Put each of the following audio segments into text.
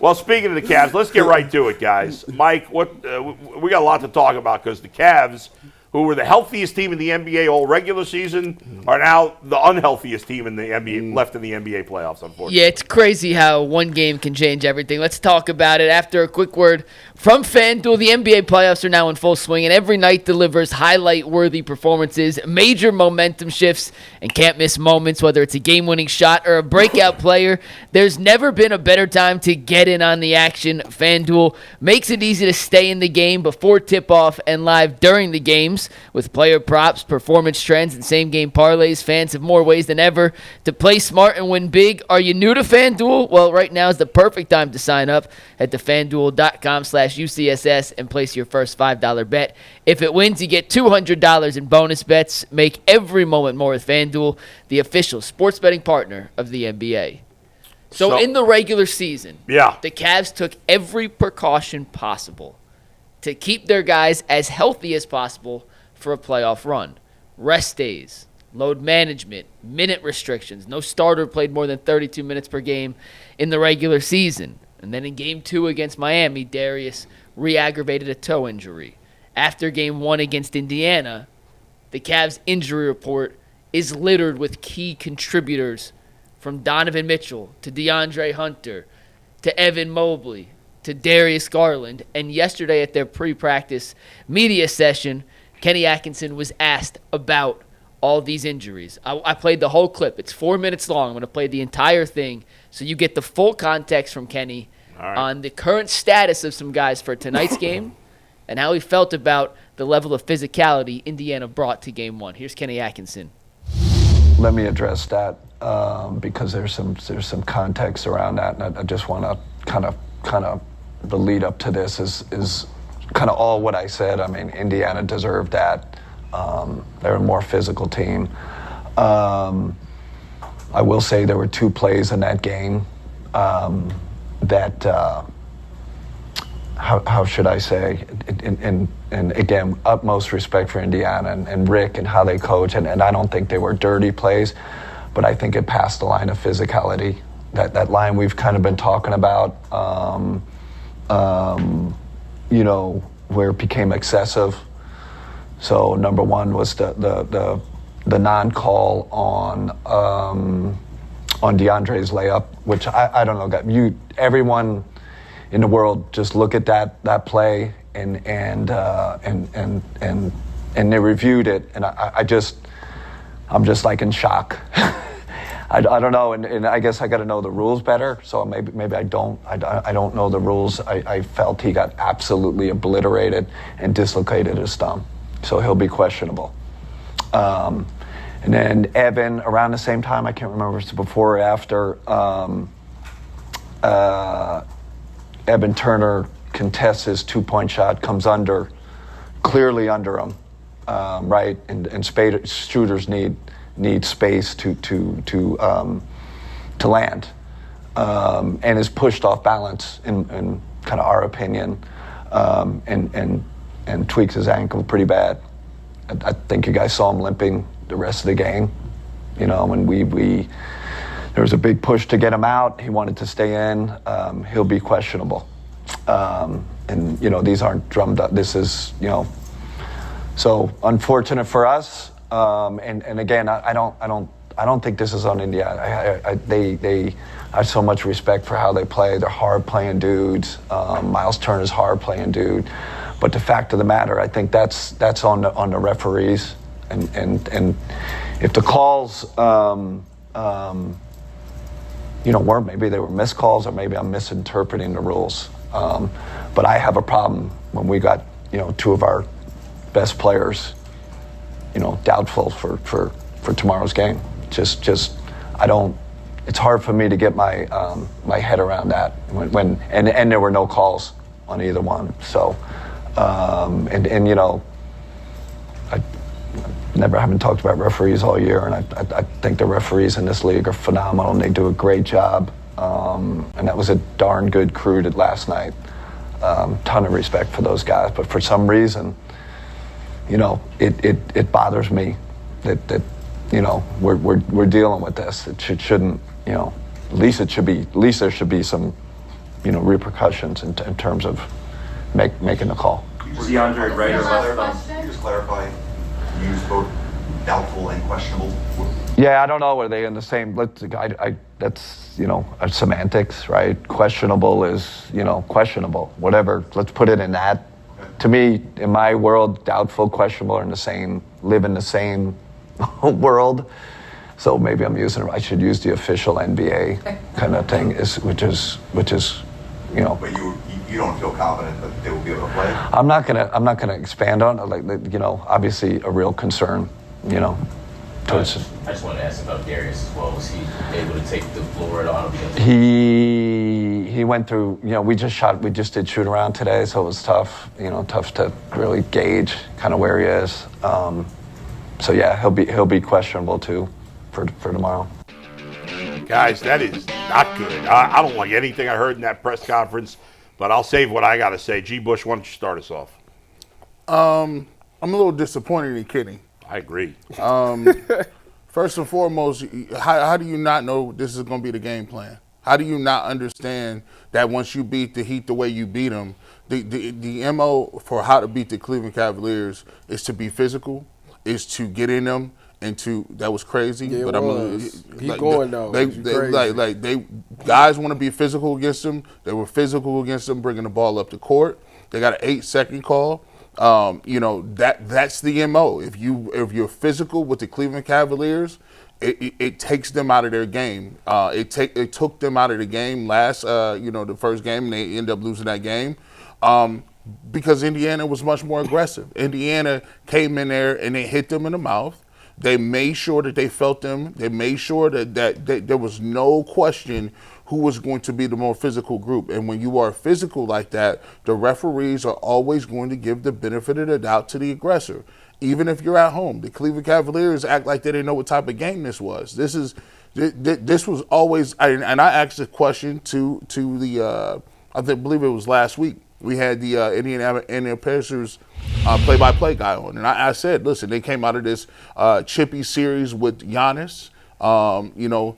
Well, speaking of the Cavs, let's get right to it, guys. Mike, we got a lot to talk about because the Cavs, who were the healthiest team in the NBA all regular season, are now the unhealthiest team in the NBA left in the NBA playoffs, unfortunately. Yeah, it's crazy how one game can change everything. Let's talk about it after a quick word from FanDuel. The NBA playoffs are now in full swing, and every night delivers highlight-worthy performances, major momentum shifts, and can't-miss moments, whether it's a game-winning shot or a breakout player. There's never been a better time to get in on the action. FanDuel makes it easy to stay in the game before tip-off and live during the games. With player props, performance trends, and same-game parlays, fans have more ways than ever to play smart and win big. Are you new to FanDuel? Well, right now is the perfect time to sign up. Head to FanDuel.com/UCSS and place your first $5 bet. If it wins, you get $200 in bonus bets. Make every moment more with FanDuel, the official sports betting partner of the NBA. So in the regular season, the Cavs took every precaution possible to keep their guys as healthy as possible for a playoff run. Rest days, load management, minute restrictions. No starter played more than 32 minutes per game in the regular season. And then in Game 2 against Miami, Darius re-aggravated a toe injury. After Game 1 against Indiana, the Cavs injury report is littered with key contributors from Donovan Mitchell to DeAndre Hunter to Evan Mobley to Darius Garland. And yesterday at their pre-practice media session, Kenny Atkinson was asked about all these injuries. I played the whole clip. It's 4 minutes long. I'm going to play the entire thing so you get the full context from Kenny on the current status of some guys for tonight's game and how he felt about the level of physicality Indiana brought to Game 1. Here's Kenny Atkinson. Let me address that because there's some context around that, and I just want to kind of the lead up to this is kind of all what I said. I mean, Indiana deserved that. They're a more physical team. I will say there were two plays in that game that, how should I say, and again, utmost respect for Indiana and Rick and how they coach, and I don't think they were dirty plays, but I think it passed the line of physicality. That line we've kind of been talking about, where it became excessive. So number one was the non-call on DeAndre's layup, which I don't know. Everyone in the world just look at that play and they reviewed it, and I'm just like in shock. I don't know, and I guess I got to know the rules better. So maybe I don't know the rules. I felt he got absolutely obliterated and dislocated his thumb, so he'll be questionable. And then Evan, around the same time, I can't remember if it's before or after. Evan Turner contests his 2-point shot, comes clearly under him, right? And shooters need space to land, and is pushed off balance in kind of our opinion, and tweaks his ankle pretty bad. I think you guys saw him limping the rest of the game. When there was a big push to get him out. He wanted to stay in. He'll be questionable, and these aren't drummed up. This is so unfortunate for us. And again, I don't think this is on Indiana. They I have so much respect for how they play. They're hard playing dudes. Miles Turner's hard playing dude. But the fact of the matter, I think that's on the referees. And if the calls weren't, maybe they were missed calls, or maybe I'm misinterpreting the rules. But I have a problem when we got two of our best players doubtful for tomorrow's game. Just I don't. It's hard for me to get my head around that when there were no calls on either one. So I haven't talked about referees all year, and I think the referees in this league are phenomenal, and they do a great job. And that was a darn good crew last night. Ton of respect for those guys, but for some reason, it bothers me that we're dealing with this. It shouldn't. At least there should be some repercussions in terms of making the call. Was DeAndre right or left? Can you just clarify? You use both doubtful and questionable. Yeah, I don't know. Are they in the same? That's semantics, right? Questionable is questionable. Whatever. Let's put it in that. To me, in my world, doubtful, questionable are live in the same world. So maybe I should use the official NBA kind of thing, which is. But you don't feel confident that they will be able to play? I'm not gonna expand on it. Obviously a real concern. Towards. I just wanted to ask about Darius as well. Was he able to take the floor at all? He went through. We just did shoot around today, so it was tough. Tough to really gauge kind of where he is. So yeah, he'll be questionable too for tomorrow. Guys, that is not good. I don't like anything I heard in that press conference, but I'll save what I got to say. G. Bush, why don't you start us off? I'm a little disappointed in Kenny. I agree. First and foremost, how do you not know this is going to be the game plan? How do you not understand that once you beat the Heat the way you beat them, the MO for how to beat the Cleveland Cavaliers is to be physical, is to get in them, and that was crazy. Yeah, but guys want to be physical against them. They were physical against them, bringing the ball up the court. They got an 8-second call. That's the MO. If you're physical with the Cleveland Cavaliers, it takes them out of their game. It took them out of the game last, the first game, and they ended up losing that game because Indiana was much more aggressive. Indiana came in there and they hit them in the mouth. They made sure that they felt them. They made sure that there was no question who was going to be the more physical group. And when you are physical like that, the referees are always going to give the benefit of the doubt to the aggressor. Even if you're at home, the Cleveland Cavaliers act like they didn't know what type of game this was. This was always, and I asked a question to the, I believe it was last week. We had the Indiana Pacers play-by-play guy on, and I said, listen, they came out of this chippy series with Giannis.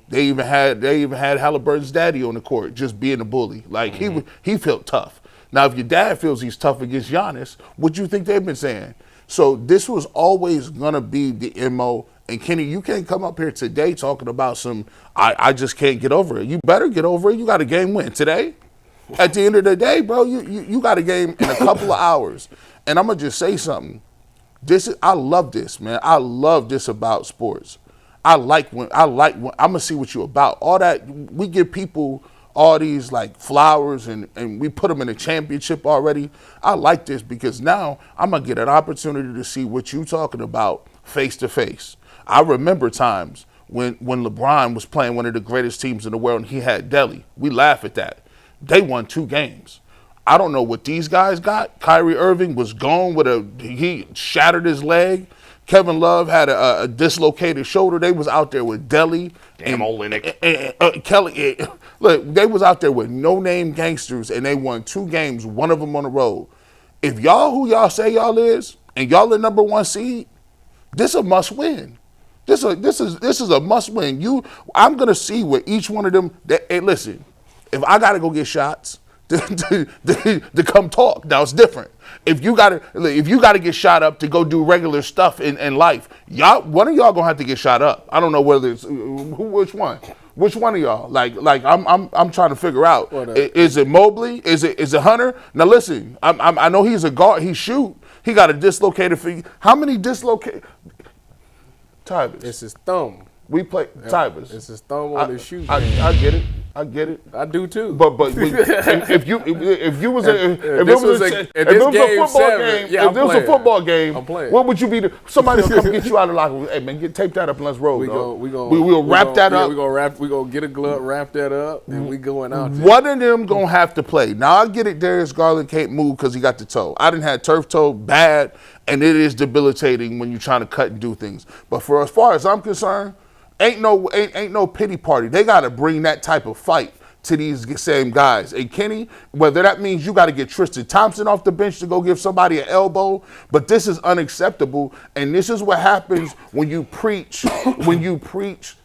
They even had Halliburton's daddy on the court, just being a bully. Like he felt tough. Now, if your dad feels he's tough against Giannis, what do you think they've been saying? So this was always gonna be the MO. And Kenny, you can't come up here today talking about I just can't get over it. You better get over it. You got a game win today. At the end of the day, bro, you got a game in a couple of hours. And I'm gonna just say something. I love this, man. I love this about sports. I'm gonna see what you about. All that we give people all these like flowers and we put them in a championship already. I like this because now I'm gonna get an opportunity to see what you talking about face to face. I remember times when LeBron was playing one of the greatest teams in the world and he had Delhi. We laugh at that. They won 2 games. I don't know what these guys got. Kyrie Irving was gone he shattered his leg. Kevin Love had a dislocated shoulder. They was out there with Delhi. Olynyk. Kelly. Look, they was out there with no-name gangsters, and they won 2 games, one of them on the road. If y'all who y'all say y'all is, and y'all the number 1 seed, this a must-win. This is a must-win. I'm gonna see what each one of them. Hey, listen, if I gotta go get shots to come talk, now it's different. If you gotta get shot up to go do regular stuff in life, one of y'all gonna have to get shot up. I don't know whether it's which one. Which one of y'all? Like I'm trying to figure out. Is it Mobley? Is it Hunter? Now listen, I know he's a guard. He shoot. He got a dislocated feet. How many dislocated? Tybus. It's his thumb. We play Tybus. It's his thumb on his shoe. I get it. I get it. I do too. But if you was a football game, I'm playing. what would you be? Somebody will come get you out of the locker room. Hey man, tape that up and let's roll. We'll wrap that up. We gonna get a glove, wrap that up, and we going out there. One of them gonna have to play. Now I get it. Darius Garland can't move because he got the toe. I didn't have turf toe bad, and it is debilitating when you're trying to cut and do things. But for as far as I'm concerned. Ain't no pity party. They got to bring that type of fight to these same guys. And Kenny, whether that means you got to get Tristan Thompson off the bench to go give somebody an elbow, but this is unacceptable. And this is what happens when you preach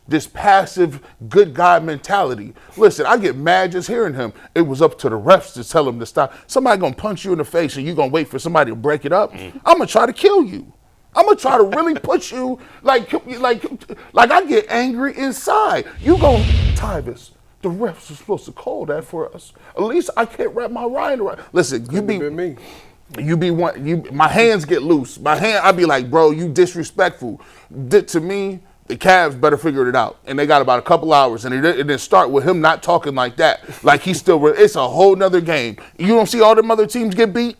this passive good guy mentality. Listen, I get mad just hearing him. It was up to the refs to tell him to stop. Somebody gonna punch you in the face and you gonna wait for somebody to break it up? I'm gonna try to kill you. I'm gonna try to really push you like I get angry inside. You gonna Tyvis, the refs are supposed to call that for us. At least I can't wrap my mind around. Listen, my hands get loose. I'd be like, bro, you disrespectful. To me, the Cavs better figure it out. And they got about a couple hours. And it didn't start with him not talking like that. Like he's still, it's a whole nother game. You don't see all them other teams get beat?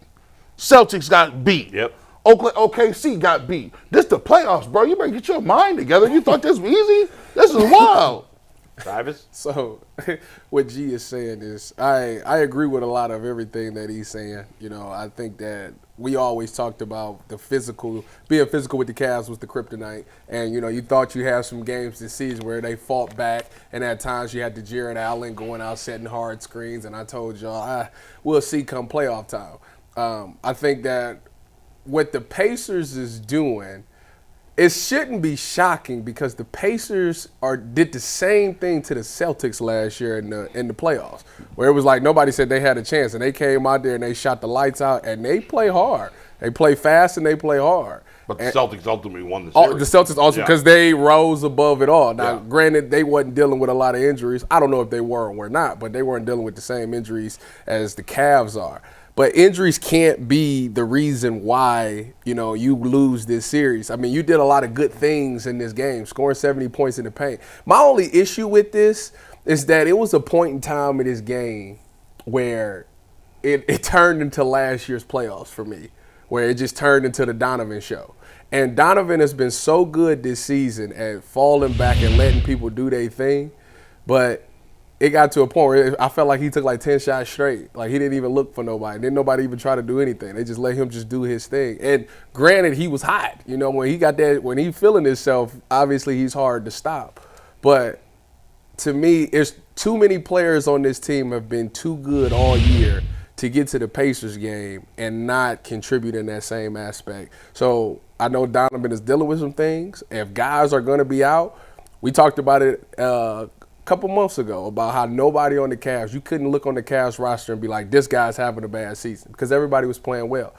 Celtics got beat. Yep. OKC got beat. This the playoffs, bro. You better get your mind together. You thought this was easy? This is wild. Travis? So what G is saying is I agree with a lot of everything that he's saying. You know, I think that we always talked about being physical with the Cavs was the kryptonite. And, you know, you thought you had some games this season where they fought back, and at times you had the Jared Allen going out setting hard screens, and I told y'all, we'll see come playoff time. I think that what the Pacers is doing, it shouldn't be shocking because the Pacers did the same thing to the Celtics last year in the playoffs, where it was like nobody said they had a chance, and they came out there and they shot the lights out, and they play hard. They play fast and they play hard. But the Celtics ultimately won the series. The Celtics also, because they rose above it all. Now, granted, they wasn't dealing with a lot of injuries. I don't know if they were or were not, but they weren't dealing with the same injuries as the Cavs are. But injuries can't be the reason why, you know, you lose this series. I mean, you did a lot of good things in this game, scoring 70 points in the paint. My only issue with this is that it was a point in time in this game where it turned into last year's playoffs for me, where it just turned into the Donovan show. And Donovan has been so good this season at falling back and letting people do their thing, but it got to a point where I felt like he took like 10 shots straight. Like he didn't even look for nobody. Didn't nobody even try to do anything. They just let him just do his thing. And granted, he was hot. You know, when he feeling himself, obviously he's hard to stop. But to me, it's too many players on this team have been too good all year to get to the Pacers game and not contribute in that same aspect. So I know Donovan is dealing with some things. If guys are going to be out, we talked about it couple months ago about how nobody on the Cavs, you couldn't look on the Cavs roster and be like, this guy's having a bad season because everybody was playing well.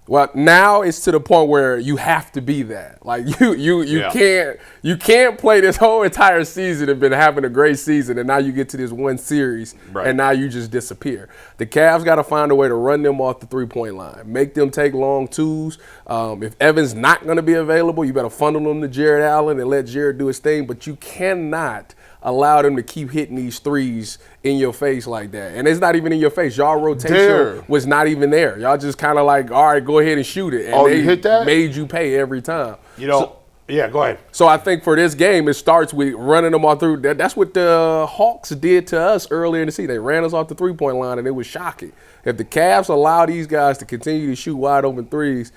Well, now it's to the point where you have to be that. Like you can't play this whole entire season and been having a great season, and now you get to this one series and now you just disappear. The Cavs got to find a way to run them off the three-point line, make them take long twos. If Evan's not going to be available, you better funnel them to Jared Allen and let Jared do his thing, but you cannot allow them to keep hitting these threes in your face like that. And it's not even in your face. Y'all rotation was not even there. Y'all just kind of like, all right, go ahead and shoot it. And they you hit that? made you pay every time. You know, go ahead. So I think for this game, it starts with running them all through. That's what the Hawks did to us earlier in the season. They ran us off the three-point line, and it was shocking. If the Cavs allow these guys to continue to shoot wide open threes,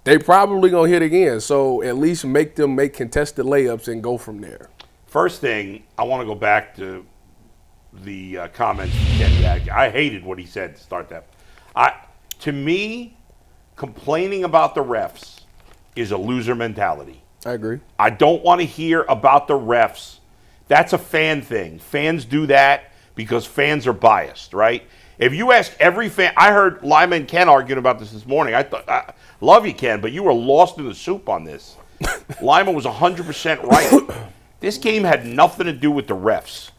they probably going to hit again. So at least make them make contested layups and go from there. First thing, I want to go back to the comments from Kenny Atkinson. I hated what he said to start that. To me, complaining about the refs is a loser mentality. I agree. I don't want to hear about the refs. That's a fan thing. Fans do that because fans are biased, right? If you ask every fan, I heard Lima and Ken arguing about this morning. I love you, Ken, but you were lost in the soup on this. Lima was 100% right. This game had nothing to do with the refs.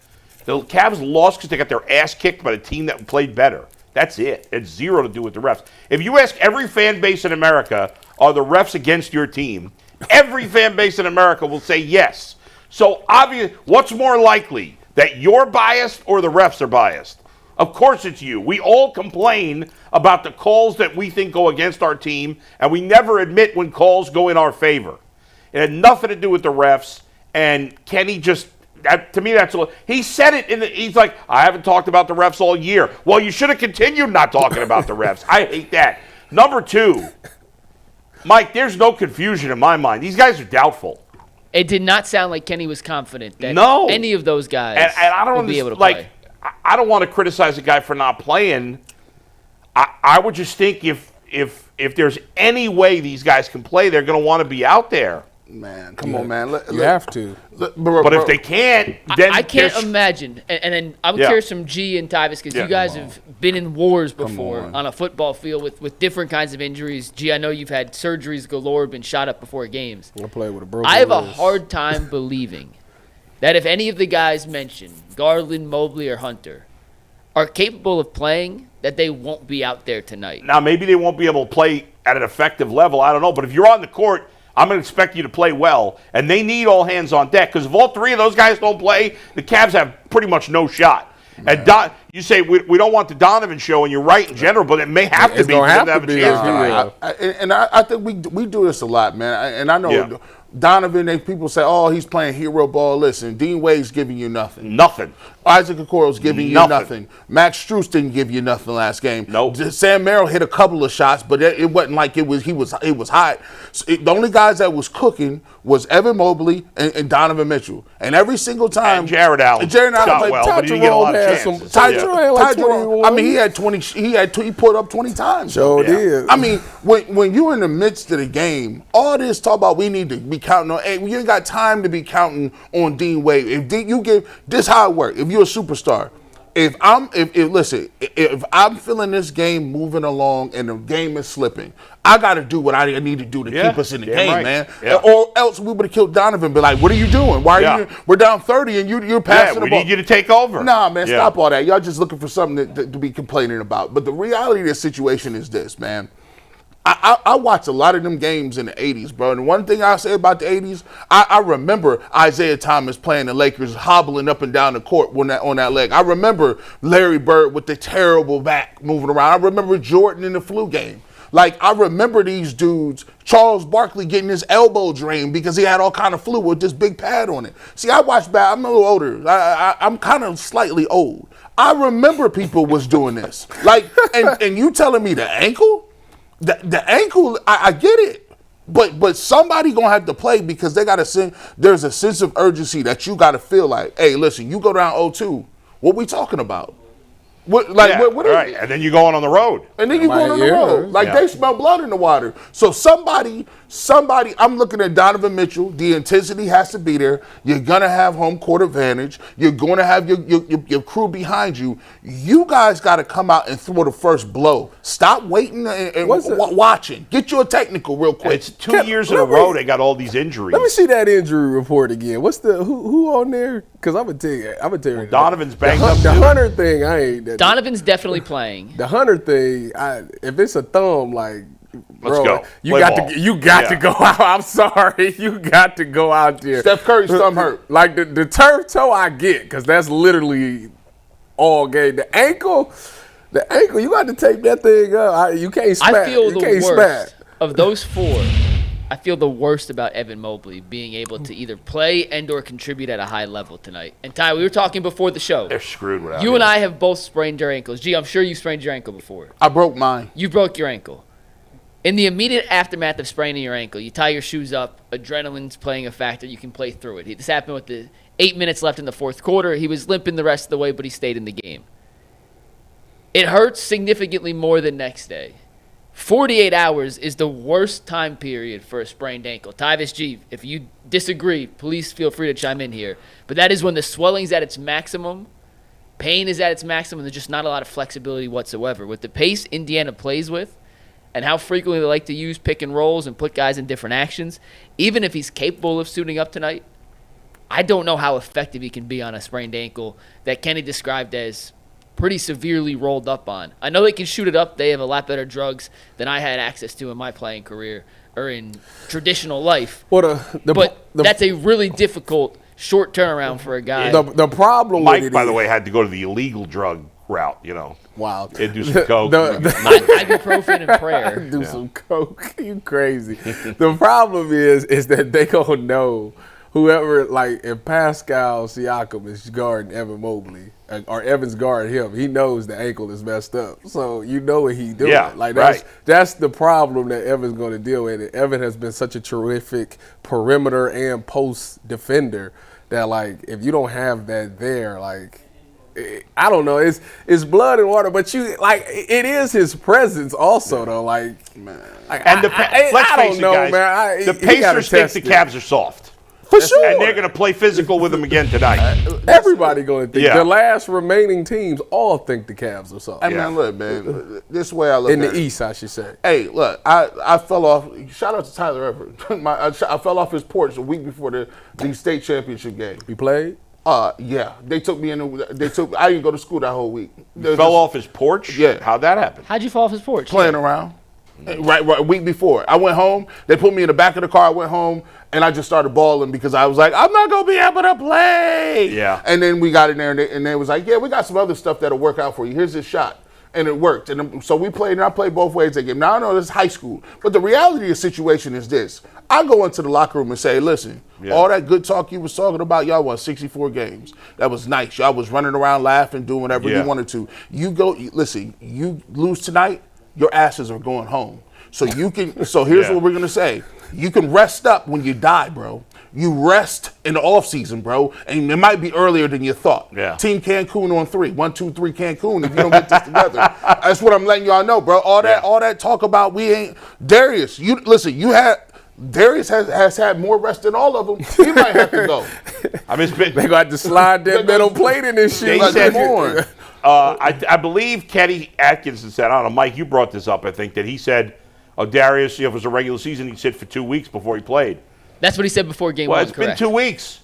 The Cavs lost because they got their ass kicked by the team that played better. That's it. It's zero to do with the refs. If you ask every fan base in America, are the refs against your team? Every fan base in America will say yes. So obviously, what's more likely, that you're biased or the refs are biased? Of course it's you. We all complain about the calls that we think go against our team, and we never admit when calls go in our favor. It had nothing to do with the refs. And Kenny to me, that's all. He said it he's like, I haven't talked about the refs all year. Well, you should have continued not talking about the refs. I hate that. Number two, Mike, there's no confusion in my mind. These guys are doubtful. It did not sound like Kenny was confident that any of those guys and I don't would be able to play. I don't want to criticize a guy for not playing. I would just think if there's any way these guys can play, they're going to want to be out there. Man, come on, man. You have to. But if they can't, then I can't imagine. And then I'm curious from G and Tyvis, because you guys have been in wars before on a football field with different kinds of injuries. G, I know you've had surgeries galore, been shot up before games. I played with a broken I have a wrist. hard time believing that if any of the guys mentioned, Garland, Mobley, or Hunter, are capable of playing, that they won't be out there tonight. Now, maybe they won't be able to play at an effective level. I don't know. But if you're on the court, I'm going to expect you to play well. And they need all hands on deck, because if all three of those guys don't play, the Cavs have pretty much no shot. And you say we don't want the Donovan show, and you're right in general, but it may have to be for them to have a chance tonight. I think we do this a lot, man. And I know Donovan, people say, oh, he's playing hero ball. Listen, Dean Wade's giving you nothing. Nothing. Isaac Okoro's giving you nothing. Max Strus didn't give you nothing last game. Nope. Sam Merrill hit a couple of shots, but it wasn't like it was hot. So the only guys that was cooking was Evan Mobley and Donovan Mitchell. And every single time, And Jared Allen Jared Allen shot played well, but he didn't get a lot of chances. I mean, he had 20. He put up 20 times. Sure did. I mean, when you're in the midst of the game, all this talk about we need to be counting on. Hey, you ain't got time to be counting on Dean Wade. If you give this how it works. If you're a superstar, if I'm feeling this game moving along and the game is slipping, I got to do what I need to do to keep us in the game, man. Yeah. Or else we would have killed Donovan. Be like, what are you doing? Why are you? We're down 30 and you're passing the we ball. need you to take over. Nah, man, stop all that. Y'all just looking for something to be complaining about. But the reality of this situation is this, man. I watched a lot of them games in the 80s, bro. And one thing I'll say about the 80s, I remember Isaiah Thomas playing the Lakers, hobbling up and down the court on that leg. I remember Larry Bird with the terrible back moving around. I remember Jordan in the flu game. Like, I remember these dudes, Charles Barkley getting his elbow drained because he had all kind of fluid with this big pad on it. See, I watched I'm a little older. I'm kind of slightly old. I remember people was doing this. Like, and you telling me the ankle? The ankle, I get it, but somebody gonna have to play, because they gotta there's a sense of urgency that you gotta feel like, hey, listen, you go down 0-2, what we talking about? What right? And then you going on the road. And then you going on the road. Like, they smell blood in the water. So somebody, I'm looking at Donovan Mitchell. The intensity has to be there. You're going to have home court advantage. You're going to have your crew behind you. You guys got to come out and throw the first blow. Stop waiting and watching. Get you a technical real quick. It's 2 years in a row they got all these injuries. Let me see that injury report again. What's who on there? Because I'm gonna tell you. Donovan's banged up. The Hunter thing, I ain't. Donovan's definitely playing. The Hunter thing, if it's a thumb, like, Let's bro, go. you got to go out. I'm sorry, you got to go out there. Steph Curry's thumb hurt. Like the turf toe, I get, because that's literally all game. The ankle, you got to tape that thing up. You can't smack. I feel the worst of those four. I feel the worst about Evan Mobley being able to either play and or contribute at a high level tonight. And Ty, we were talking before the show. They're screwed without You and I have both sprained our ankles. Gee, I'm sure you sprained your ankle before. I broke mine. You broke your ankle. In the immediate aftermath of spraining your ankle, you tie your shoes up, adrenaline's playing a factor, you can play through it. This happened with the 8 minutes left in the fourth quarter. He was limping the rest of the way, but he stayed in the game. It hurts significantly more than next day. 48 hours is the worst time period for a sprained ankle. Tyvis G, if you disagree, please feel free to chime in here. But that is when the swelling's at its maximum, pain is at its maximum, there's just not a lot of flexibility whatsoever. With the pace Indiana plays with, and how frequently they like to use pick and rolls and put guys in different actions, even if he's capable of suiting up tonight, I don't know how effective he can be on a sprained ankle that Kenny described as pretty severely rolled up on. I know they can shoot it up. They have a lot better drugs than I had access to in my playing career or in traditional life. But that's a really difficult short turnaround for a guy. The problem Mike, with it by the way, had to go to the illegal drug route, Wow. And do some coke. Ibuprofen and prayer. Do some coke. You crazy. The problem is that they gonna know whoever, like, if Pascal Siakam is guarding Evan Mobley, or Evan's guarding him, he knows the ankle is messed up. So you know what he's doing. Yeah, like right. That's the problem that Evan's going to deal with. Evan has been such a terrific perimeter and post defender that, like, if you don't have that there, like, I don't know. It's blood and water, but it is his presence also though. Like, man, And let's face it, guys. The Pacers think the Cavs are soft. For sure. And they're going to play physical with them again tonight. Everybody going to think. Yeah. The last remaining teams all think the Cavs are soft. Hey, man, look, man. This way I look In at the it. East, I should say. Hey, look, I fell off. Shout out to Tyler Everett. I fell off his porch a week before the state championship game. You played? Yeah. They took me in. I didn't go to school that whole week. Fell off his porch? Yeah. How'd that happen? How'd you fall off his porch? Playing around. Right, a week before. I went home. They put me in the back of the car. I went home, and I just started bawling because I was like, I'm not going to be able to play. Yeah. And then we got in there, and they was like, yeah, we got some other stuff that'll work out for you. Here's this shot. And it worked. And so we played, and I played both ways that game. Now, I know this is high school, but the reality of the situation is this. I go into the locker room and say, listen, all that good talk you was talking about, y'all won 64 games. That was nice. Y'all was running around laughing, doing whatever you wanted to. You listen, you lose tonight, your asses are going home. So you can. So here's what we're gonna say. You can rest up when you die, bro. You rest in the off season, bro, and it might be earlier than you thought. Yeah. Team Cancun on 3, 1, 2, 3 Cancun. If you don't get this together, that's what I'm letting y'all know, bro. All that talk about we ain't Darius. You listen. Darius has had more rest than all of them. He might have to go. I mean, They got to slide that metal plate in this shit. They said more. I believe Kenny Atkinson said, I don't know, Mike, you brought this up, I think, that he said, Darius, if it was a regular season, he'd sit for 2 weeks before he played. That's what he said before game one. Well, it's been 2 weeks.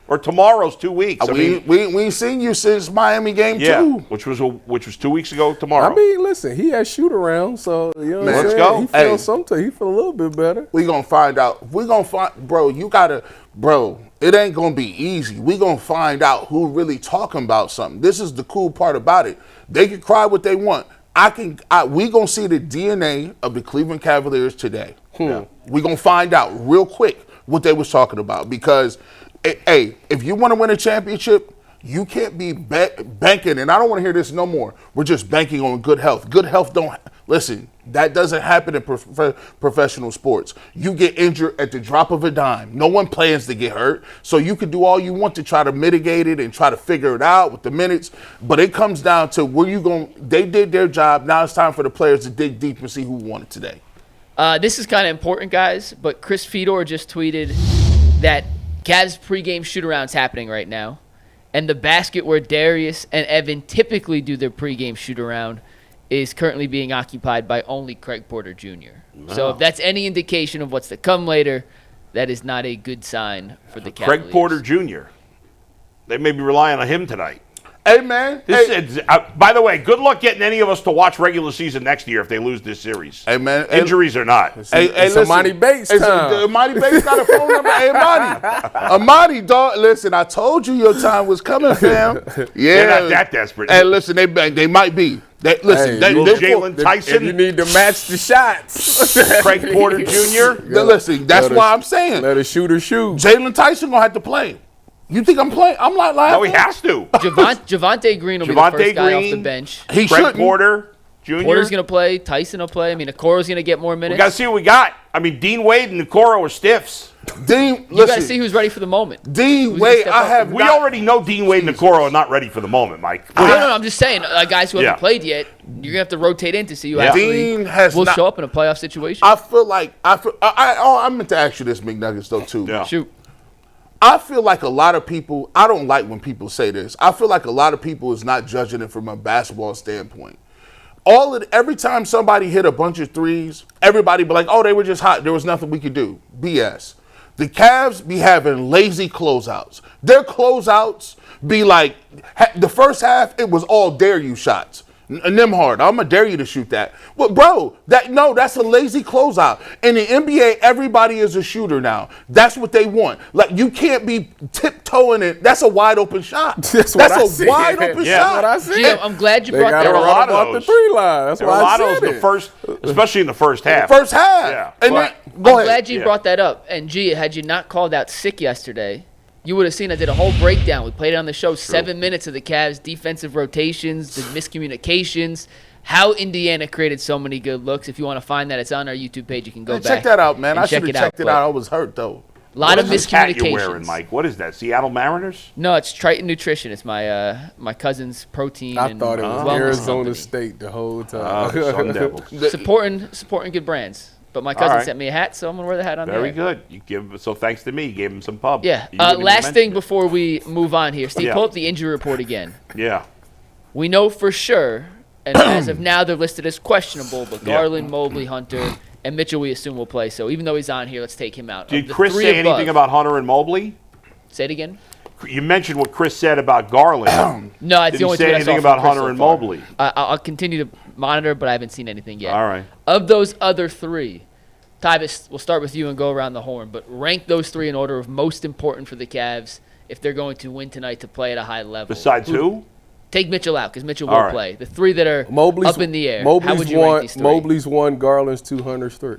Or tomorrow's 2 weeks. We ain't seen you since Miami game 2. which was 2 weeks ago tomorrow. I mean, listen, he has shoot around, so you know what I'm Let's saying? go. He feels something. He feel a little bit better. We gonna find out. Bro, you gotta, bro, it ain't gonna be easy. We gonna find out who really talking about something. This is the cool part about it. They can cry what they want. We gonna see the DNA of the Cleveland Cavaliers today. We gonna find out real quick what they was talking about because, hey, if you want to win a championship, you can't be banking, and I don't want to hear this no more. We're just banking on good health. Good health listen, that doesn't happen in professional sports. You get injured at the drop of a dime. No one plans to get hurt, so you can do all you want to try to mitigate it and try to figure it out with the minutes, but it comes down to they did their job. Now it's time for the players to dig deep and see who won it today. This is kind of important, guys, but Chris Fedor just tweeted that Cavs pregame shoot-around's happening right now, and the basket where Darius and Evan typically do their pregame shoot-around is currently being occupied by only Craig Porter Jr. Wow. So if that's any indication of what's to come later, that is not a good sign for the Cavaliers. Craig Porter Jr. They may be relying on him tonight. Hey, man. By the way, good luck getting any of us to watch regular season next year if they lose this series. Hey, man. Injuries or not. It's Amani Bates time. Amani Bates got a phone number. Hey, Amani, dog. Listen, I told you your time was coming, fam. Yeah. They're not that desperate. Hey, listen, they might be. Jalen Tyson. If you need to match the shots. Craig Porter Jr. Listen, that's why I'm saying. Let a shooter shoot. Jalen Tyson going to have to play. You think I'm playing? I'm not lying. No, he has to. Javonte Green will be the first guy off the bench. He Craig shouldn't. Porter Jr. Porter's going to play. Tyson will play. I mean, Okoro's going to get more minutes. We got to see what we got. I mean, Dean Wade and Okoro are stiffs. Dean, You got to see who's ready for the moment. Dean Wade, We already know Dean Wade and Okoro are not ready for the moment, Mike. No, I'm just saying, guys who haven't played yet, you're going to have to rotate in to see who actually will show up in a playoff situation. I meant to ask you this, McNuggets, though, too. Yeah. Shoot. I feel like a lot of people, I don't like when people say this. I feel like a lot of people is not judging it from a basketball standpoint. Every time somebody hit a bunch of threes, everybody be like, oh, they were just hot. There was nothing we could do. BS. The Cavs be having lazy closeouts. Their closeouts be like, the first half, it was all dare you shots. Nimhard, I'm going to dare you to shoot that. Well, bro, that's a lazy closeout. In the NBA, everybody is a shooter now. That's what they want. Like, you can't be tiptoeing it. That's a wide open shot. That's a wide open shot. What I said. Gio, I'm glad you brought that There were a lot up. of those. The 3 line. That's There were why a lot I of said those it. especially in the first half. First half. Yeah. And But- go I'm ahead. glad you brought that up. And, Gia, had you not called out sick yesterday, you would have seen I did a whole breakdown. We played it on the show, 7 minutes of the Cavs' defensive rotations, the miscommunications, how Indiana created so many good looks. If you want to find that, it's on our YouTube page. You can go back. Check that out, man. I should check have it checked out, it out. I was hurt, though. A lot What of is this hat you're wearing, miscommunications. Mike? What is that? Seattle Mariners? No, it's Triton Nutrition. It's my cousin's protein. I and thought it was wellness Arizona company. State the whole time. Sun Devils. Supporting good brands. But my cousin All right. sent me a hat, so I'm gonna wear the hat on Very there. good. You give so thanks to me, you gave him some pub. Yeah. You didn't even Last mention thing it. before we move on here, Steve, Yeah. pull up the injury report again. Yeah. We know for sure, and as of now, they're listed as questionable, but Yeah. Garland, Mobley, Hunter, and Mitchell we assume will play. So even though he's on here, let's take him out. Did Of the Chris three say above- anything about Hunter and Mobley? Say it again. You mentioned what Chris said about Garland. No, it's Did the he only say two I anything saw about from Chris Hunter so and far. Mobley? I'll continue to monitor, but I haven't seen anything yet. All right. Of those other three, Tyvis, we'll start with you and go around the horn, but rank those three in order of most important for the Cavs if they're going to win tonight to play at a high level. Besides who? Take Mitchell out because Mitchell All will right. play. The three that are Mobley's, up in the air. Mobley's How would you one, rank these three? Mobley's 1, Garland's 2, Hunter's 3.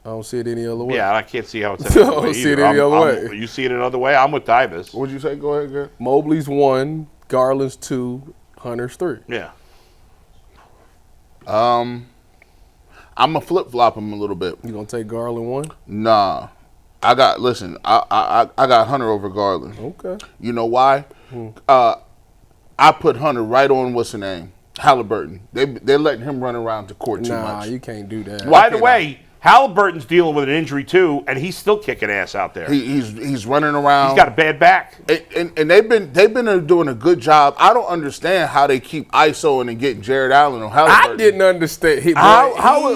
I don't see it any other way. Yeah, I can't see how it's I another don't way see it either. any other way. You see it another way? I'm with Tyvis. What'd you say? Go ahead, girl. Mobley's 1, Garland's 2, Hunter's 3. Yeah. I'm gonna flip flop him a little bit. You gonna take Garland 1? Nah, I got Hunter over Garland. Okay. You know why? I put Hunter right on what's the name, Halliburton. They're letting him run around the court too Nah, much. you can't do that. By the way, Halliburton's dealing with an injury too, and he's still kicking ass out there. He's running around. He's got a bad back. And they've been doing a good job. I don't understand how they keep ISOing and getting Jared Allen on Halliburton. I didn't understand.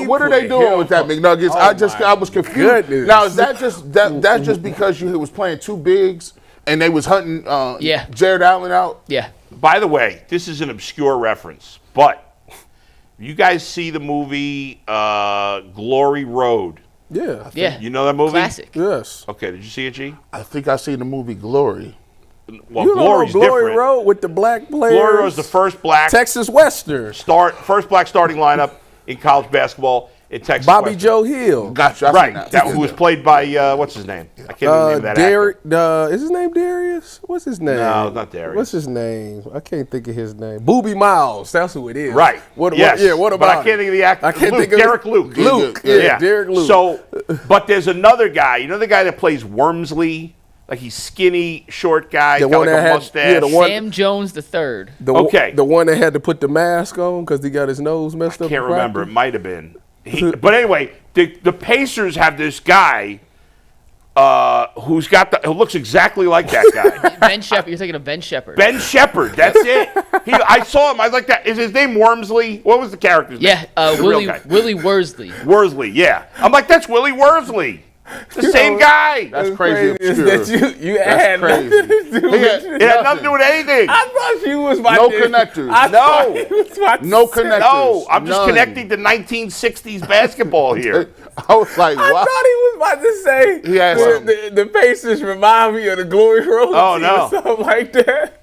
What are they doing with that, McNuggets? I was confused. goodness. Now is that just that's just because you was playing two bigs and they was hunting Yeah. Jared Allen out? Yeah. By the way, this is an obscure reference, but you guys see the movie Glory Road? Yeah. Yeah. You know that movie? Classic. Yes. Okay, did you see it, G? I think I seen the movie Glory. Well, You don't know Glory's Glory different. Road with the black players. Glory Road was the first black Texas Western. first black starting lineup in college basketball in Texas. Bobby Western. Joe Hill. Gotcha. I seen Right, that who was played by what's his name? I can't remember the name of that Derek. actor. Is his name Darius? What's his name? No, not Darius. What's his name? I can't think of his name. Booby Miles. That's who it is. Right. Yes. What about? But I can't think of the actor. I can't Luke, think of Derek Luke. Luke. Yeah. Yeah. Derek Luke. So, but there's another guy. You know the guy that plays Wormsley? Like he's skinny, short guy. The He's got one like that a had- mustache. yeah, the one- Sam Jones the third. Okay. The one that had to put the mask on because he got his nose messed up. Can't in remember. It practice. might have been. But anyway, the Pacers have this guy who looks exactly like that guy. Ben Shepard. You're thinking of Ben Shepard. Ben Shepard. That's it. I saw him. I was like that. Is his name Wormsley? What was the character's Yeah. name? The real Willie guy. Willie Worsley. Worsley. Yeah. I'm like, that's Willie Worsley. It's the same guy. That's crazy. Is obscure. that you That's had crazy. nothing to do with It had nothing to do with anything. I thought you was about No to. connectors. I No. thought you was about to No say- connectors. No, I'm just None. connecting to 1960s basketball here. I was like, I what? thought he was about to say He had the, something. the Pacers remind me of the Glory Road Oh, team no. or something like that.